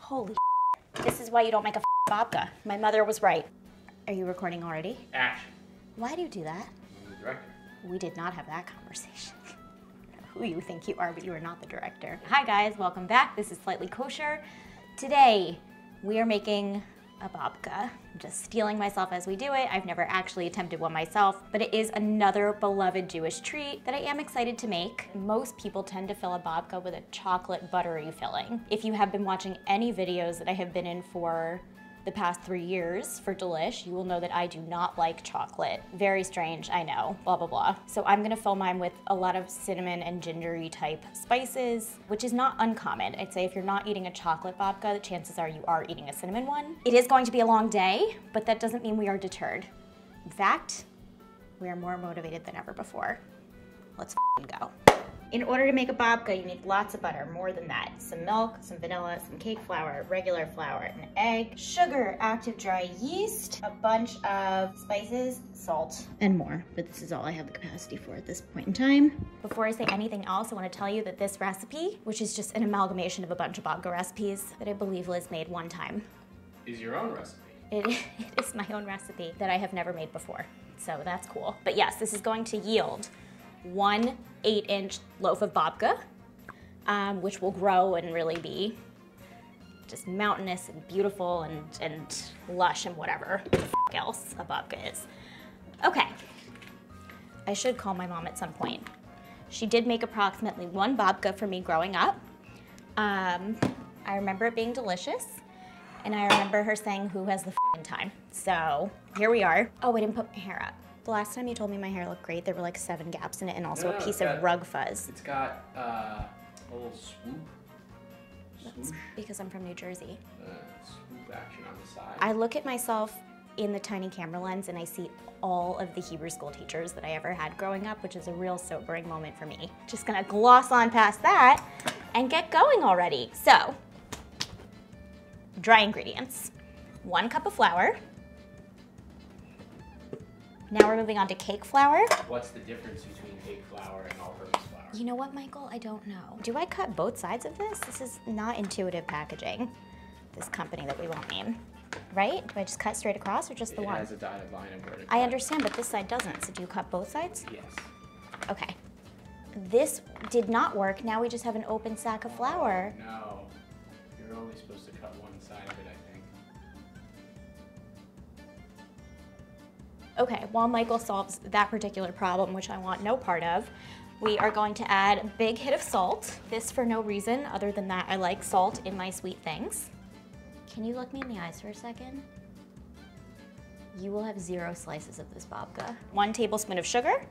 Holy shit. This is why you don't make a babka. My mother was right. Are you recording already? Action. Why do you do that? I'm the director. We did not have that conversation. Who you think you are, but you are not the director. Hi guys, welcome back. This is Slightly Kosher. Today, we are making a babka. I'm just stealing myself as we do it. I've never actually attempted one myself, but it is another beloved Jewish treat that I am excited to make. Most people tend to fill a babka with a chocolate buttery filling. If you have been watching any videos that I have been in for the past 3 years for Delish, you will know that I do not like chocolate. Very strange, I know, blah, blah, blah. So I'm gonna fill mine with a lot of cinnamon and gingery type spices, which is not uncommon. I'd say if you're not eating a chocolate babka, the chances are you are eating a cinnamon one. It is going to be a long day, but that doesn't mean we are deterred. In fact, we are more motivated than ever before. Let's go. In order to make a babka, you need lots of butter, more than that. Some milk, some vanilla, some cake flour, regular flour, an egg, sugar, active dry yeast, a bunch of spices, salt, and more. But this is all I have the capacity for at this point in time. Before I say anything else, I want to tell you that this recipe, which is just an amalgamation of a bunch of babka recipes that I believe Liz made one time, is your own recipe. It is my own recipe that I have never made before. So that's cool. But yes, this is going to yield 1 8-inch loaf of babka, which will grow and really be just mountainous and beautiful and lush and whatever the f else a babka is. Okay, I should call my mom at some point. She did make approximately 1 babka for me growing up. I remember it being delicious, and I remember her saying, "Who has the f***ing time?" So here we are. Oh, I didn't put my hair up. The last time you told me my hair looked great, there were like 7 gaps in it and also a piece of rug fuzz. It's got a little swoop. That's because I'm from New Jersey. Swoop action on the side. I look at myself in the tiny camera lens and I see all of the Hebrew school teachers that I ever had growing up, which is a real sobering moment for me. Just gonna gloss on past that and get going already. So, dry ingredients. 1 cup of flour. Now we're moving on to cake flour. What's the difference between cake flour and all-purpose flour? You know what, Michael? I don't know. Do I cut both sides of this? This is not intuitive packaging, this company that we won't name. Right? Do I just cut straight across or just the one? It has a dotted line of vertical. I understand, but this side doesn't. So do you cut both sides? Yes. Okay. This did not work. Now we just have an open sack of flour. No. You're only supposed to cut one side of it, I think. Okay, while Michael solves that particular problem, which I want no part of, we are going to add a big hit of salt. This for no reason other than that I like salt in my sweet things. Can you look me in the eyes for a second? You will have 0 slices of this babka. 1 tablespoon of sugar.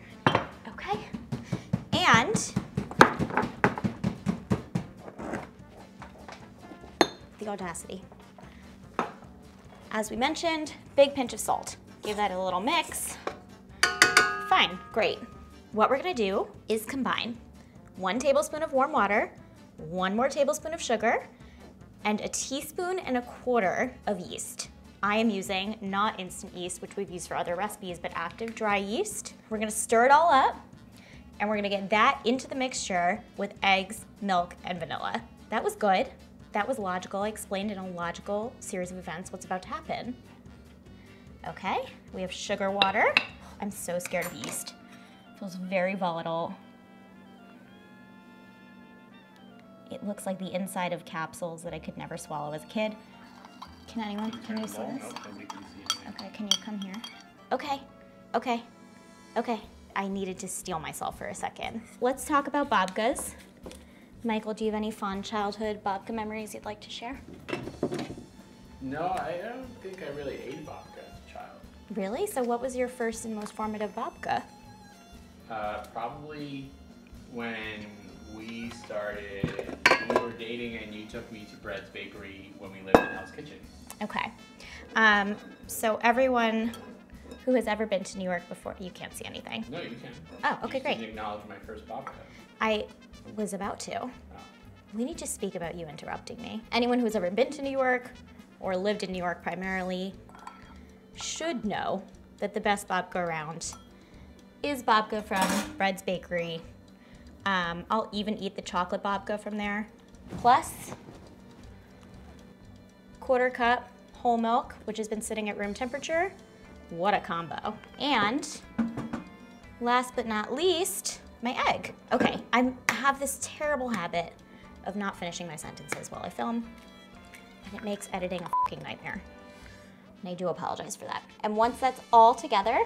Okay. And the audacity. As we mentioned, big pinch of salt. Give that a little mix. Fine, great. What we're gonna do is combine 1 tablespoon of warm water, 1 more tablespoon of sugar, and 1.25 teaspoons of yeast. I am using not instant yeast, which we've used for other recipes, but active dry yeast. We're gonna stir it all up, and we're gonna get that into the mixture with eggs, milk, and vanilla. That was good. That was logical. I explained in a logical series of events what's about to happen. Okay, we have sugar water. I'm so scared of yeast. It feels very volatile. It looks like the inside of capsules that I could never swallow as a kid. Can you see this? Okay, can you come here? Okay, okay, okay. I needed to steel myself for a second. Let's talk about babkas. Michael, do you have any fond childhood babka memories you'd like to share? No, I don't think I really ate babka as a child. Really? So what was your first and most formative babka? Probably when we were dating and you took me to Bread's Bakery when we lived in Hell's Kitchen. Okay. So everyone who has ever been to New York before, you can't see anything. No, you can. Oh, okay, great. You didn't acknowledge my first babka. I was about to. Oh. We need to speak about you interrupting me. Anyone who's ever been to New York or lived in New York primarily should know that the best babka around is babka from Bread's Bakery. I'll even eat the chocolate babka from there. Plus, 1/4 cup whole milk, which has been sitting at room temperature. What a combo. And last but not least, my egg. Okay, I have this terrible habit of not finishing my sentences while I film, and it makes editing a fucking nightmare. And I do apologize for that. And once that's all together,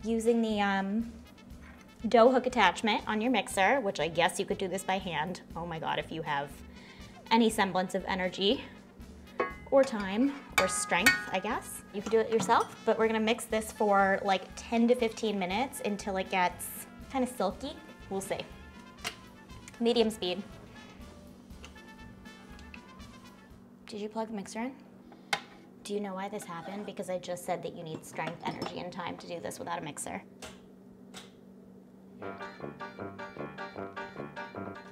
using the dough hook attachment on your mixer, which I guess you could do this by hand. Oh my God, if you have any semblance of energy or time or strength, I guess. You could do it yourself, but we're gonna mix this for like 10 to 15 minutes until it gets kind of silky. We'll see. Medium speed. Did you plug the mixer in? Do you know why this happened? Because I just said that you need strength, energy, and time to do this without a mixer.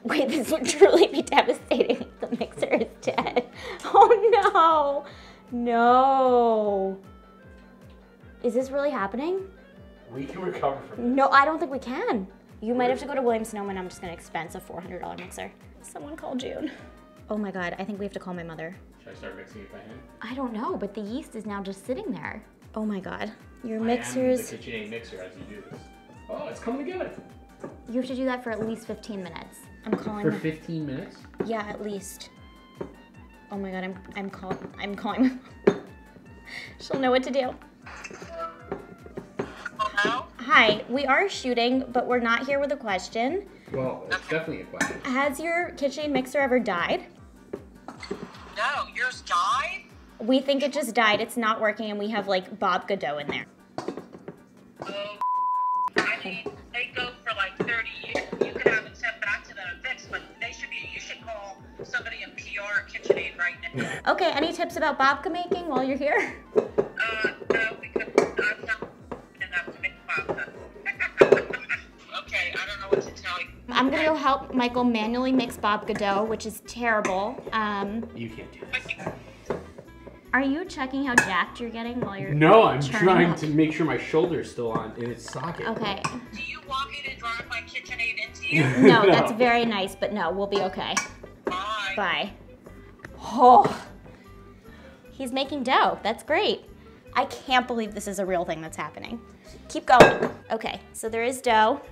Wait, this would truly be devastating if the mixer is dead. Oh no, no. Is this really happening? We can recover from this. No, I don't think we can. You might have to go to Williams-Sonoma and I'm just gonna expense a $400 mixer. Someone call June. Oh my God, I think we have to call my mother. Should I start mixing it by hand? I don't know, but the yeast is now just sitting there. Oh my God, your I mixers. am the KitchenAid mixer as you do this. Oh, it's coming together. You have to do that for at least 15 minutes. I'm calling. For 15 minutes? Yeah, at least. Oh my God, I'm calling. She'll know what to do. Hello? Hi, we are shooting, but we're not here with a question. Well, it's definitely a question. Has your KitchenAid mixer ever died? No, yours died? We think it just died. It's not working, and we have like babka dough in there. Oh, I mean, they go for like 30 years. You could have it sent back to them and fixed, but you should call somebody in PR at KitchenAid right now. Okay, any tips about babka making while you're here? No, because I'm not enough to make pasta. Okay, I don't know what to tell you. I'm gonna go help Michael manually mix babka dough, which is terrible. You can't do this. Are you checking how jacked you're getting while you're No, I'm churning trying up? to make sure my shoulder's still on in its socket. Okay. Do you want me to drive my KitchenAid into you? No, that's very nice, but no, we'll be okay. Bye. Bye. Oh, he's making dough. That's great. I can't believe this is a real thing that's happening. Keep going. Okay, so there is dough.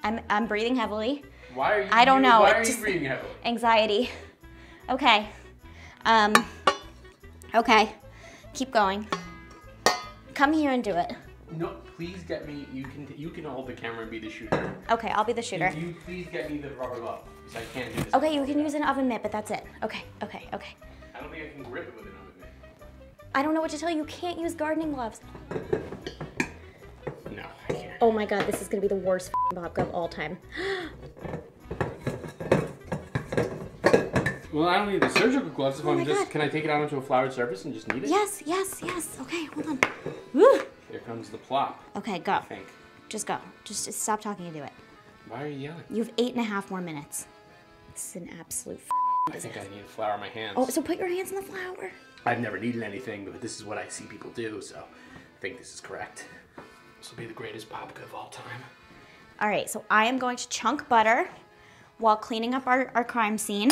I'm breathing heavily. Why are you? I don't know. Why it are just, you breathing heavily? Anxiety. Okay. Okay. Keep going. Come here and do it. No, please get me. You can hold the camera and be the shooter. Okay, I'll be the shooter. Can you please get me the rubber glove? Because I can't do this. Okay, you can use an oven mitt, but that's it. Okay. I don't think I can grip it with an oven mitt. I don't know what to tell you. You can't use gardening gloves. No, I can't. Oh my God, this is gonna be the worst babka of all time. Well, I don't need the surgical gloves if Oh I'm my just. God. Can I take it out onto a floured surface and just knead it? Yes. Okay, hold on. Woo. Here comes the plop. Okay, go. I think. Just go. Just stop talking and do it. Why are you yelling? You have 8.5 more minutes. This is an absolute I think I need to flour my hands. Oh, so put your hands in the flour. I've never kneaded anything, but this is what I see people do, so I think this is correct. This will be the greatest babka of all time. All right, so I am going to chunk butter while cleaning up our crime scene.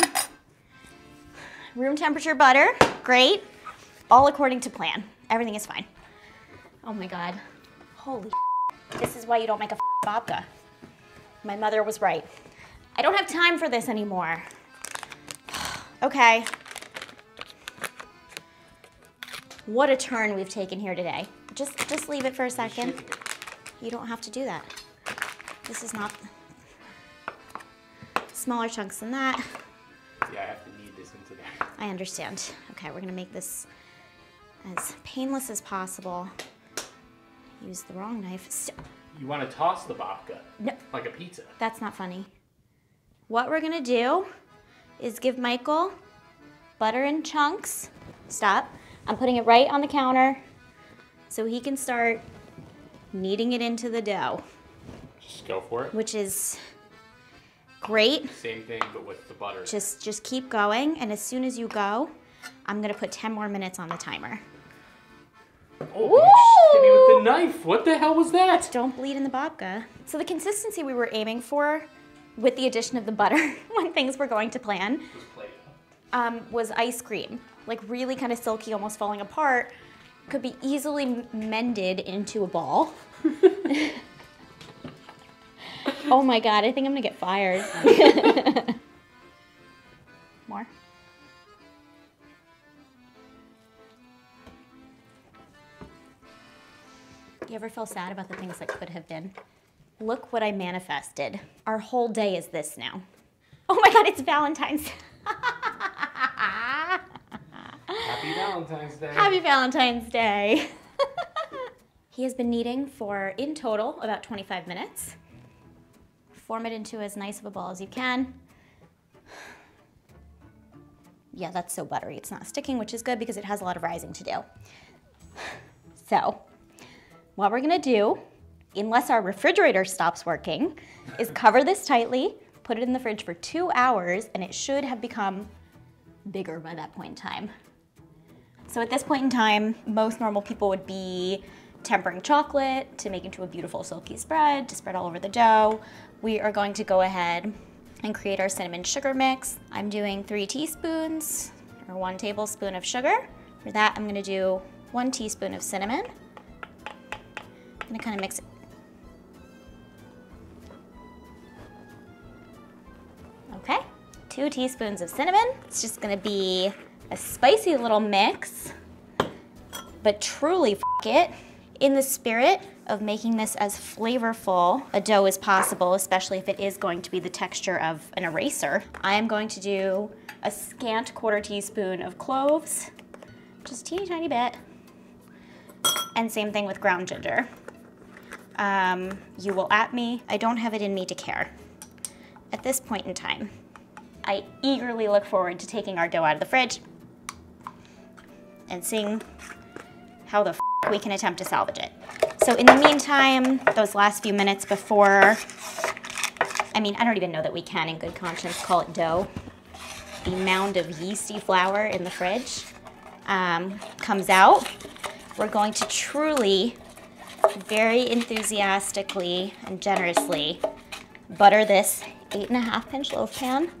Room temperature butter, great. All according to plan. Everything is fine. Oh my God. Holy this is why you don't make a babka. My mother was right. I don't have time for this anymore. Okay. What a turn we've taken here today. Just leave it for a second. You don't have to do that. This is not smaller chunks than that. Yeah, I have to knead this into there. I understand. Okay, we're gonna make this as painless as possible. Use the wrong knife. You want to toss the babka? No. Like a pizza. That's not funny. What we're gonna do is give Michael butter in chunks. Stop. I'm putting it right on the counter so he can start kneading it into the dough. Just go for it. Which is great. Same thing, but with the butter. Just keep going, and as soon as you go, I'm gonna put 10 more minutes on the timer. Oh, you just hit me with the knife. What the hell was that? Don't bleed in the babka. So the consistency we were aiming for with the addition of the butter when things were going to plan. Just play it. was ice cream. Like really kind of silky, almost falling apart. Could be easily mended into a ball. Oh my God, I think I'm gonna get fired. More? You ever feel sad about the things that could have been? Look what I manifested. Our whole day is this now. Oh my God, it's Valentine's. Happy Valentine's Day. Happy Valentine's Day. He has been kneading for, in total, about 25 minutes. Form it into as nice of a ball as you can. Yeah, that's so buttery. It's not sticking, which is good because it has a lot of rising to do. So, what we're gonna do, unless our refrigerator stops working, is cover this tightly, put it in the fridge for 2 hours, and it should have become bigger by that point in time. So at this point in time, most normal people would be tempering chocolate to make into a beautiful silky spread to spread all over the dough. We are going to go ahead and create our cinnamon sugar mix. I'm doing 3 teaspoons or 1 tablespoon of sugar. For that, I'm gonna do 1 teaspoon of cinnamon. I'm gonna kind of mix it. Okay, 2 teaspoons of cinnamon. It's just gonna be a spicy little mix, but truly f it. In the spirit of making this as flavorful a dough as possible, especially if it is going to be the texture of an eraser, I am going to do a scant 1/4 teaspoon of cloves, just a teeny tiny bit, and same thing with ground ginger. You will at me, I don't have it in me to care. At this point in time, I eagerly look forward to taking our dough out of the fridge and seeing how the f we can attempt to salvage it. So in the meantime, those last few minutes before, I mean, I don't even know that we can in good conscience call it dough. The mound of yeasty flour in the fridge comes out. We're going to truly, very enthusiastically and generously butter this 8.5 inch loaf pan.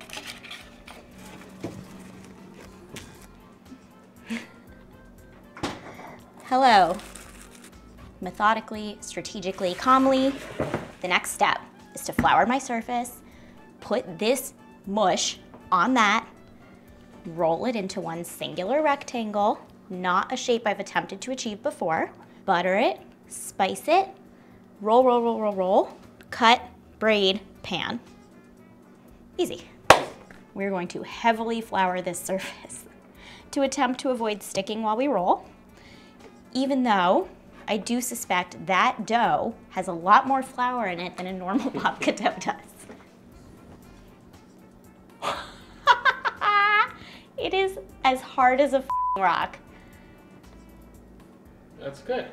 Hello. Methodically, strategically, calmly. The next step is to flour my surface, put this mush on that, roll it into one singular rectangle, not a shape I've attempted to achieve before, butter it, spice it, roll, roll, roll, roll, roll, cut, braid, pan. Easy. We're going to heavily flour this surface to attempt to avoid sticking while we roll, even though I do suspect that dough has a lot more flour in it than a normal babka dough does. It is as hard as a rock. That's good.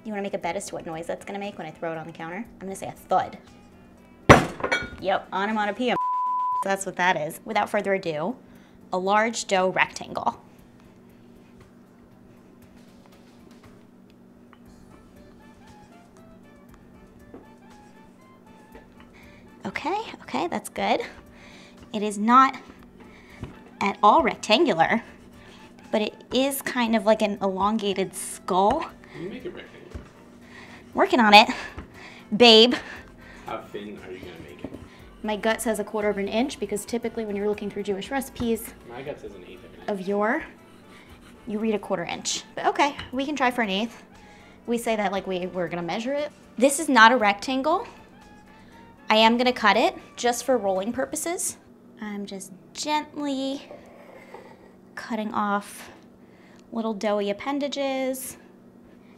You wanna make a bet as to what noise that's gonna make when I throw it on the counter? I'm gonna say a thud. Yep, onomatopoeia. That's what that is. Without further ado, a large dough rectangle. Okay, that's good. It is not at all rectangular, but it is kind of like an elongated skull. Can you make it rectangular? Working on it, babe. How thin are you gonna make it? My gut says 1/4 inch because typically when you're looking through Jewish recipes My gut says 1/8 of an inch. of you read 1/4 inch. But okay, we can try for 1/8. We say that like we're gonna measure it. This is not a rectangle. I am gonna cut it just for rolling purposes. I'm just gently cutting off little doughy appendages.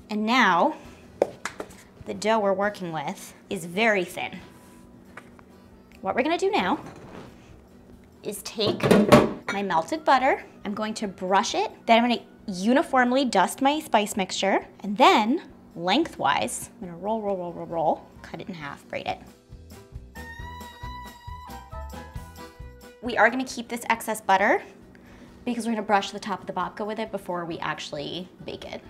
And now, the dough we're working with is very thin. What we're gonna do now is take my melted butter, I'm going to brush it, then I'm gonna uniformly dust my spice mixture, and then lengthwise, I'm gonna roll, roll, roll, roll, roll, cut it in half, braid it. We are gonna keep this excess butter because we're gonna brush the top of the babka with it before we actually bake it.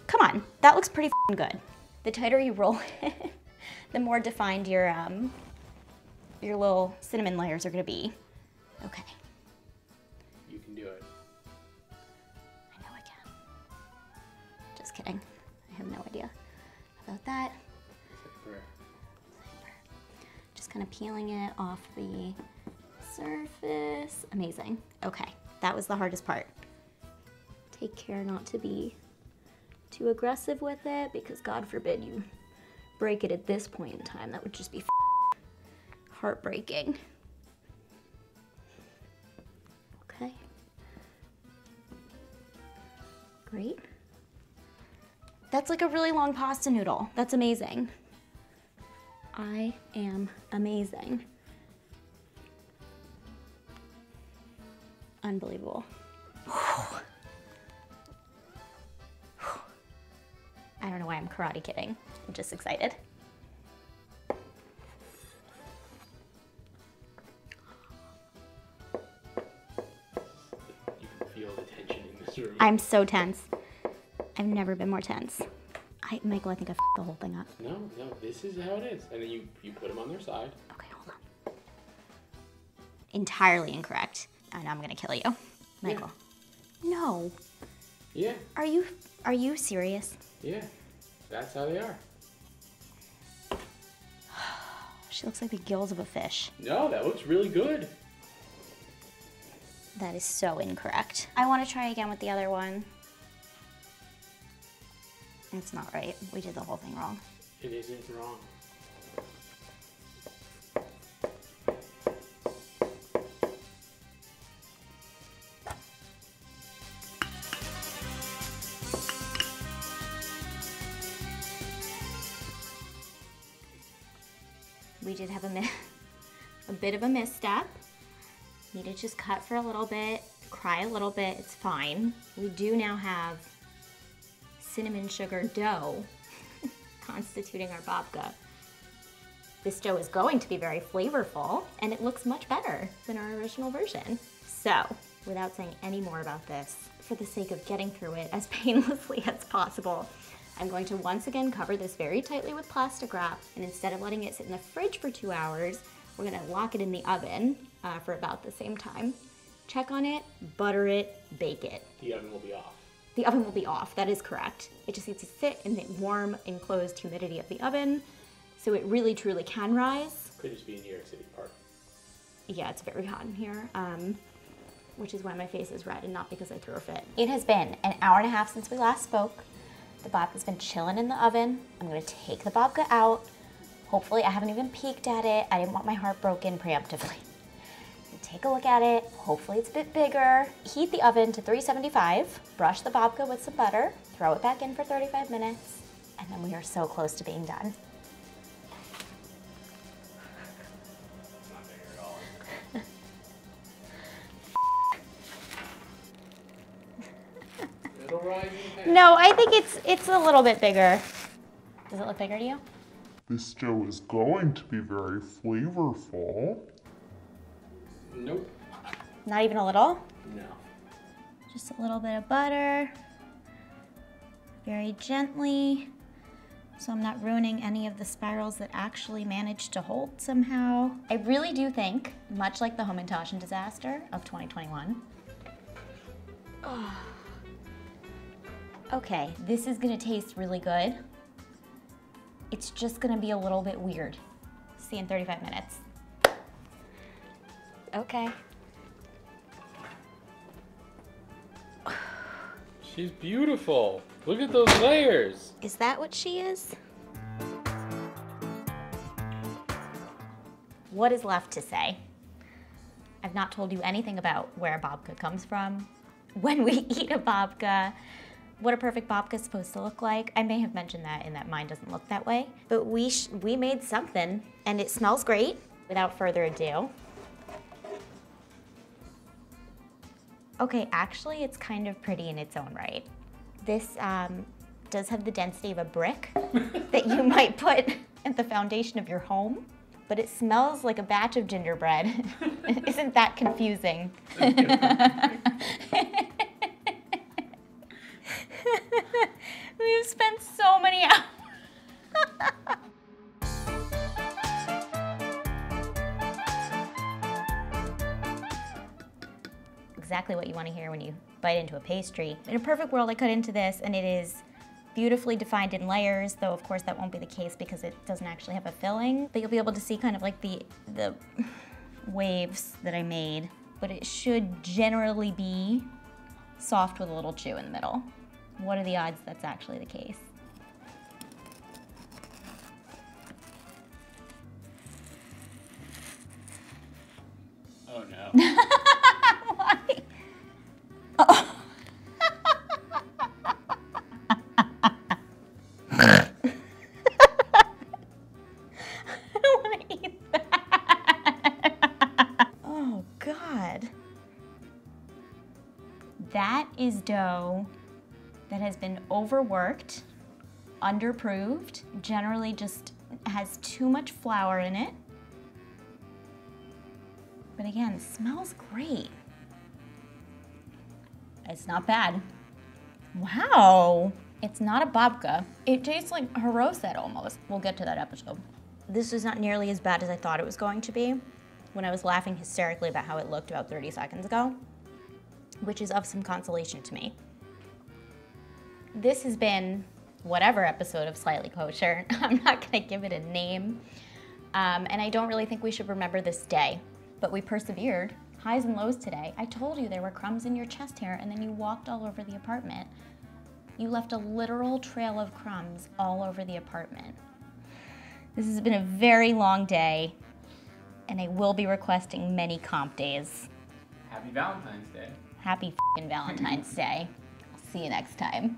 Come on, that looks pretty f***ing good. The tighter you roll it, the more defined your your little cinnamon layers are gonna be. Okay. You can do it. I know I can. Just kidding. I have no idea about that. Just kind of peeling it off the surface. Amazing. Okay, that was the hardest part. Take care not to be too aggressive with it, because God forbid you break it at this point in time. That would just be heartbreaking. Okay. Great. That's like a really long pasta noodle. That's amazing. I am amazing. Unbelievable. I don't know why I'm karate kidding. I'm just excited. You can feel the tension in this room. I'm so tense. I've never been more tense. Michael, I think I f***ed the whole thing up. No, this is how it is. And then you put them on their side. Okay, hold on. Entirely incorrect. I know I'm gonna kill you. Michael. Yeah. No. Yeah. Are you serious? Yeah. That's how they are. She looks like the gills of a fish. No, that looks really good. That is so incorrect. I want to try again with the other one. It's not right. We did the whole thing wrong. It isn't wrong. We did have a bit of a misstep. Need to just cut for a little bit, cry a little bit, it's fine. We do now have cinnamon sugar dough constituting our babka. This dough is going to be very flavorful, and it looks much better than our original version. So, without saying any more about this, for the sake of getting through it as painlessly as possible, I'm going to once again cover this very tightly with plastic wrap, and instead of letting it sit in the fridge for 2 hours, we're gonna lock it in the oven for about the same time. Check on it, butter it, bake it. The oven will be off. The oven will be off, that is correct. It just needs to sit in the warm, enclosed humidity of the oven, so it really truly can rise. Could just be in New York City Park. Yeah, it's very hot in here, which is why my face is red and not because I threw a fit. It has been an hour and a half since we last spoke. The babka's been chilling in the oven. I'm gonna take the babka out. Hopefully, I haven't even peeked at it. I didn't want my heart broken preemptively. Take a look at it. Hopefully it's a bit bigger. Heat the oven to 375. Brush the babka with some butter. Throw it back in for 35 minutes. And then we are so close to being done. Not bigger at all. It'll rise in the No, I think it's a little bit bigger. Does it look bigger to you? This dough is going to be very flavorful. Nope. Not even a little? No. Just a little bit of butter. Very gently. So I'm not ruining any of the spirals that actually managed to hold somehow. I really do think, much like the Hamantashen disaster of 2021, okay, this is gonna taste really good. It's just gonna be a little bit weird. See you in 35 minutes. Okay. She's beautiful. Look at those layers. Is that what she is? What is left to say? I've not told you anything about where babka comes from, when we eat a babka, what a perfect babka is supposed to look like. I may have mentioned that in that mine doesn't look that way, but we made something and it smells great. Without further ado. Okay, actually it's kind of pretty in its own right. This does have the density of a brick that you might put at the foundation of your home, but it smells like a batch of gingerbread. Isn't that confusing? We've spent so many hours. exactly what you want to hear when you bite into a pastry. In a perfect world, I cut into this and it is beautifully defined in layers, though of course that won't be the case because it doesn't actually have a filling. But you'll be able to see kind of like the waves that I made. But it should generally be soft with a little chew in the middle. What are the odds that's actually the case? Oh no. Why? Oh. I don't want to eat that. Oh God. That is dough that has been overworked, underproofed, generally just has too much flour in it. But again, smells great. It's not bad. Wow. It's not a babka. It tastes like haroset almost. We'll get to that episode. This is not nearly as bad as I thought it was going to be when I was laughing hysterically about how it looked about 30 seconds ago, which is of some consolation to me. This has been whatever episode of Slightly Kosher. I'm not gonna give it a name. And I don't really think we should remember this day, but we persevered. Highs and lows today. I told you there were crumbs in your chest hair and then you walked all over the apartment. You left a literal trail of crumbs all over the apartment. This has been a very long day and I will be requesting many comp days. Happy Valentine's Day. Happy f***ing Valentine's Day. I'll see you next time.